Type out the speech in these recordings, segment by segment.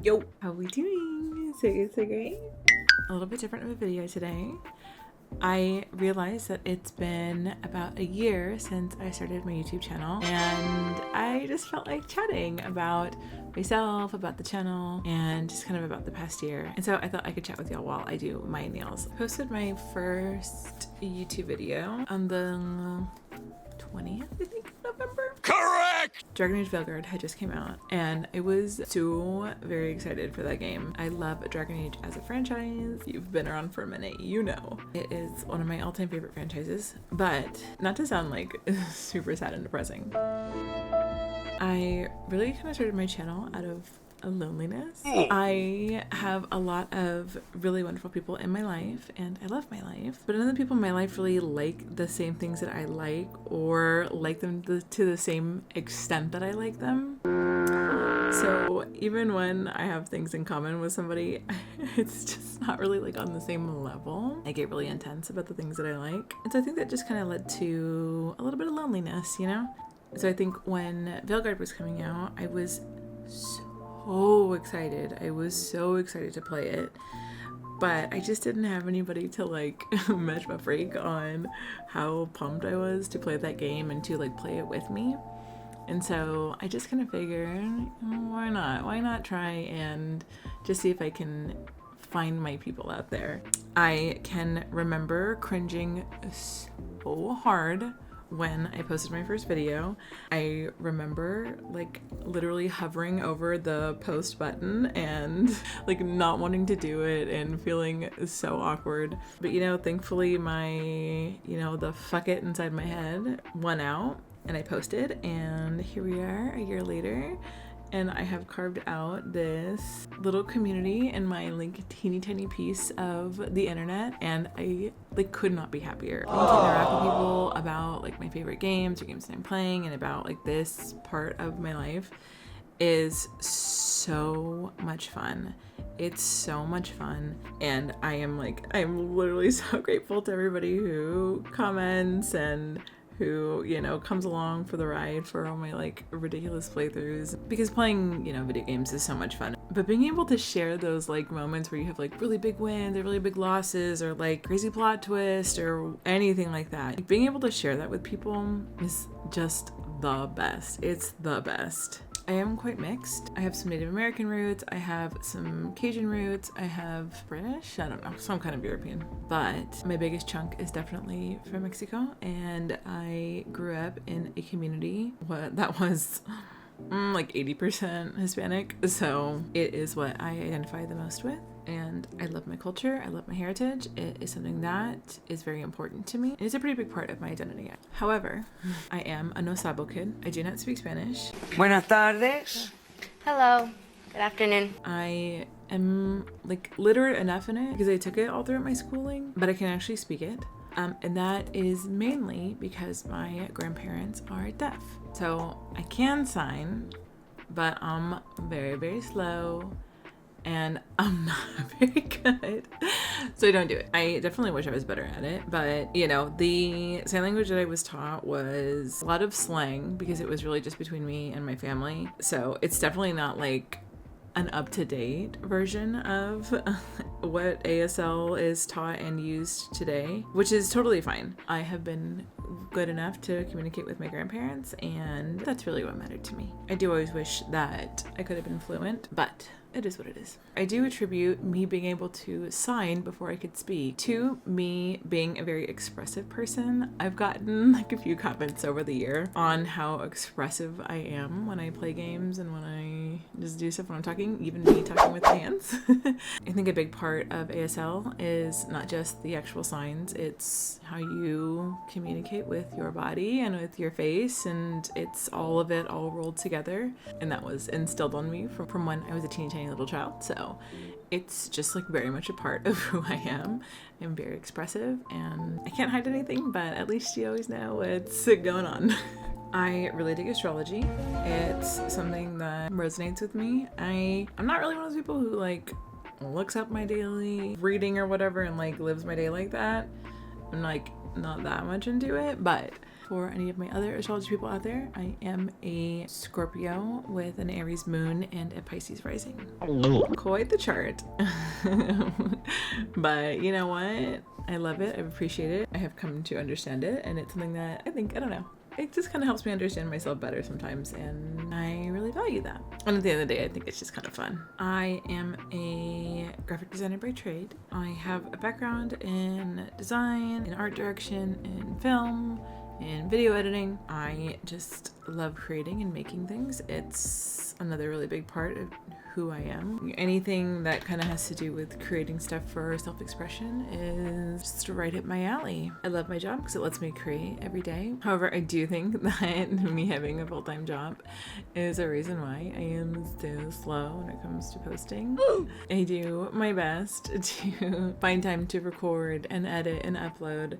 Yo, how we doing? So good, so great. A little bit different of a video today. I realized that it's been about a year since I started my YouTube channel, and I just felt like chatting about myself, about the channel, and just kind of about the past year. And so I thought I could chat with y'all while I do my nails. I posted my first YouTube video on the 20th, I think, of November. Correct! Dragon Age Veilguard had just came out, and I was so very excited for that game. I love Dragon Age as a franchise. You've been around for a minute, you know. It is one of my all-time favorite franchises, but not to sound like super sad and depressing. I really kind of started my channel out of a loneliness. I have a lot of really wonderful people in my life, and I love my life, but none of the people in my life really like the same things that I like, or like them to the same extent that I like them. So even when I have things in common with somebody, it's just not really like on the same level. I get really intense about the things that I like, and so I think that just kind of led to a little bit of loneliness, you know? So I think when Veilguard was coming out, I was so excited. I was so excited to play it, but I just didn't have anybody to like match my freak on how pumped I was to play that game and to like play it with me. And so I just kind of figured, why not try and just see if I can find my people out there. I can remember cringing so hard when I posted my first video. I remember like literally hovering over the post button and like not wanting to do it and feeling so awkward. But you know, thankfully my, you know, the fuck it inside my head won out, and I posted, and here we are a year later. And I have carved out this little community in my like teeny tiny piece of the internet, and I like could not be happier. I get to interact with people about like my favorite games or games that I'm playing, and about like this part of my life is so much fun. It's so much fun, and I'm literally so grateful to everybody who comments and who, you know, comes along for the ride for all my like ridiculous playthroughs, because playing, you know, video games is so much fun. But being able to share those like moments where you have like really big wins or really big losses or like crazy plot twist or anything like that, like, being able to share that with people is just the best. It's the best. I am quite mixed. I have some Native American roots, I have some Cajun roots, I have British, I don't know, some kind of European. But my biggest chunk is definitely from Mexico, and I grew up in a community that was like 80% Hispanic, so it is what I identify the most with. And I love my culture, I love my heritage. It is something that is very important to me, and it's a pretty big part of my identity. However, I am a no sabo kid. I do not speak Spanish. Buenas tardes. Hello. Good afternoon. I am like literate enough in it because I took it all throughout my schooling, but I can actually speak it. And that is mainly because my grandparents are deaf. So I can sign, but I'm very, very slow, and I'm not very good, so I don't do it. I definitely wish I was better at it, but you know, the sign language that I was taught was a lot of slang because it was really just between me and my family. So it's definitely not like an up-to-date version of what ASL is taught and used today, which is totally fine. I have been good enough to communicate with my grandparents, and that's really what mattered to me. I do always wish that I could have been fluent, but it is what it is. I do attribute me being able to sign before I could speak to me being a very expressive person. I've gotten like a few comments over the year on how expressive I am when I play games and when I just do stuff when I'm talking, even me talking with my hands. I think a big part of ASL is not just the actual signs, it's how you communicate with your body and with your face, and it's all of it all rolled together. And that was instilled on me from when I was a teeny tiny little child. So it's just like very much a part of who I am. I'm very expressive, and I can't hide anything, but at least you always know what's going on. I really dig astrology. It's something that resonates with me. I'm not really one of those people who like looks up my daily reading or whatever and like lives my day like that. I'm like not that much into it, but For any of my other astrology people out there, I am a Scorpio with an Aries moon and a Pisces rising. Quite the chart. But you know what? I love it. I appreciate it. I have come to understand it, and it's something that I don't know. It just kind of helps me understand myself better sometimes, and I really value that. And at the end of the day, I think it's just kind of fun. I am a graphic designer by trade. I have a background in design, in art direction, in film, in video editing. I just love creating and making things. It's another really big part of who I am. Anything that kind of has to do with creating stuff for self-expression is just right up my alley. I love my job because it lets me create every day. However, I do think that me having a full-time job is a reason why I am so slow when it comes to posting. I do my best to find time to record and edit and upload,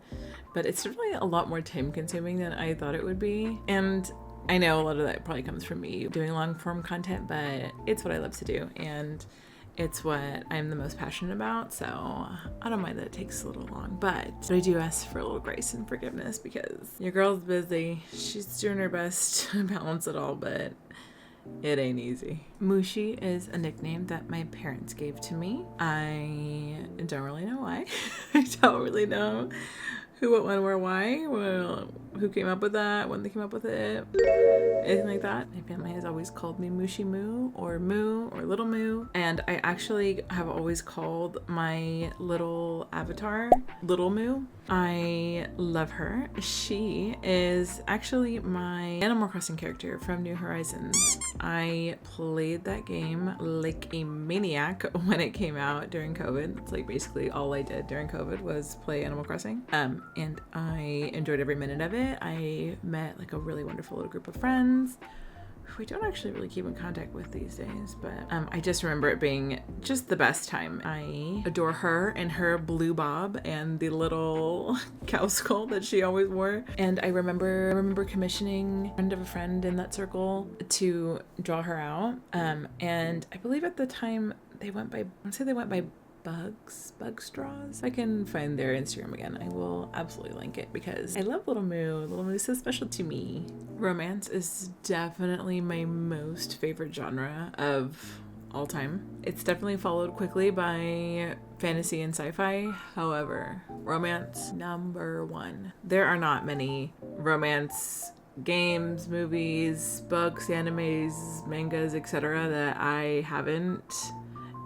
but it's definitely a lot more time consuming than I thought it would be. And I know a lot of that probably comes from me doing long form content, but it's what I love to do, and it's what I'm the most passionate about, so I don't mind that it takes a little long, but I do ask for a little grace and forgiveness because your girl's busy. She's doing her best to balance it all, but it ain't easy. Mushi is a nickname that my parents gave to me. I don't really know why. I don't really know who, what, when, where, why, well, who came up with that, when they came up with it, anything like that. My family has always called me Mushi Moo or Little Moo, and I actually have always called my little avatar Little Moo. I love her. She is actually my Animal Crossing character from New Horizons. I played that game like a maniac when it came out during COVID. It's like basically all I did during COVID was play Animal Crossing. And I enjoyed every minute of it. I met like a really wonderful little group of friends who I don't actually really keep in contact with these days, but I just remember it being just the best time. I adore her and her blue bob and the little cow skull that she always wore. And I remember commissioning a friend of a friend in that circle to draw her out. And I believe at the time they went by Bug Straws. I can find their Instagram again. I will absolutely link it because I love Little Moo. Little Moo is so special to me. Romance is definitely my most favorite genre of all time. It's definitely followed quickly by fantasy and sci-fi. However, romance number one. There are not many romance games, movies, books, animes, mangas, etc. that I haven't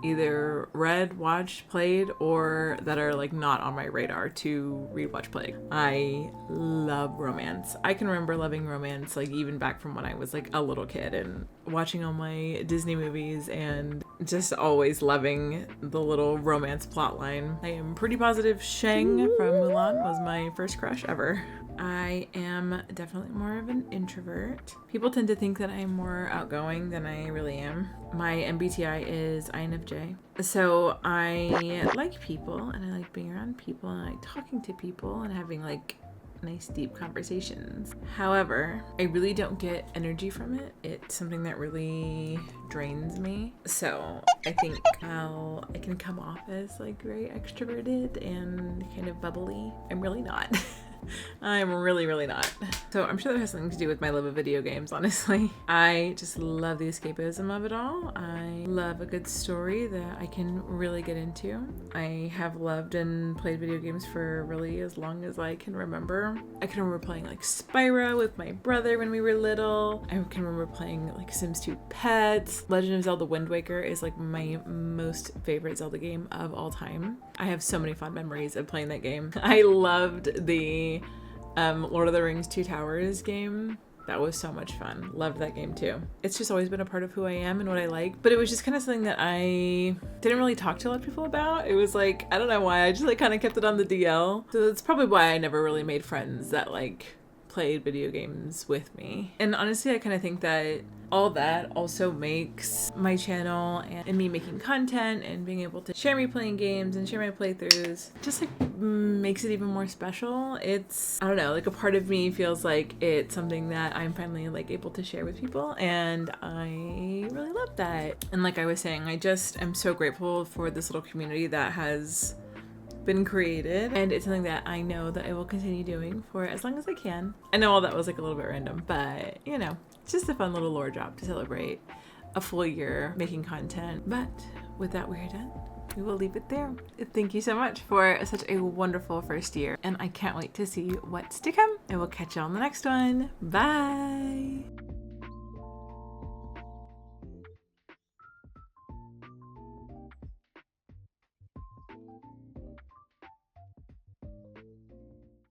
either read, watched, played, or that are like not on my radar to read, watch, play. I love romance. I can remember loving romance like even back from when I was like a little kid and watching all my Disney movies and just always loving the little romance plotline. I am pretty positive Shang from Mulan was my first crush ever. I am definitely more of an introvert. People tend to think that I'm more outgoing than I really am. My MBTI is INFJ. So I like people and I like being around people and I like talking to people and having like nice deep conversations. However, I really don't get energy from it. It's something that really drains me. So I think while I can come off as like very extroverted and kind of bubbly, I'm really not. I'm really not. So I'm sure that has something to do with my love of video games, honestly. I just love the escapism of it all. I love a good story that I can really get into. I have loved and played video games for really as long as I can remember. I can remember playing like Spyro with my brother when we were little. I can remember playing like Sims 2 Pets. Legend of Zelda Wind Waker is like my most favorite Zelda game of all time. I have so many fond memories of playing that game. I loved the Lord of the Rings Two Towers game. That was so much fun. Loved that game too. It's just always been a part of who I am and what I like, but it was just kind of something that I didn't really talk to a lot of people about. It was like, I don't know why, I just like kind of kept it on the DL. So that's probably why I never really made friends that like played video games with me. And honestly, I kind of think that all that also makes my channel and me making content and being able to share me playing games and share my playthroughs just like makes it even more special. It's, I don't know, like a part of me feels like it's something that I'm finally like able to share with people, and I really love that. And like I was saying, I just am so grateful for this little community that has been created, and it's something that I know that I will continue doing for as long as I can. I know all that was like a little bit random, but you know, it's just a fun little lore drop to celebrate a full year making content. But with that, we're done. We will leave it there. Thank you so much for such a wonderful first year, and I can't wait to see what's to come. I will catch you on the next one. Bye.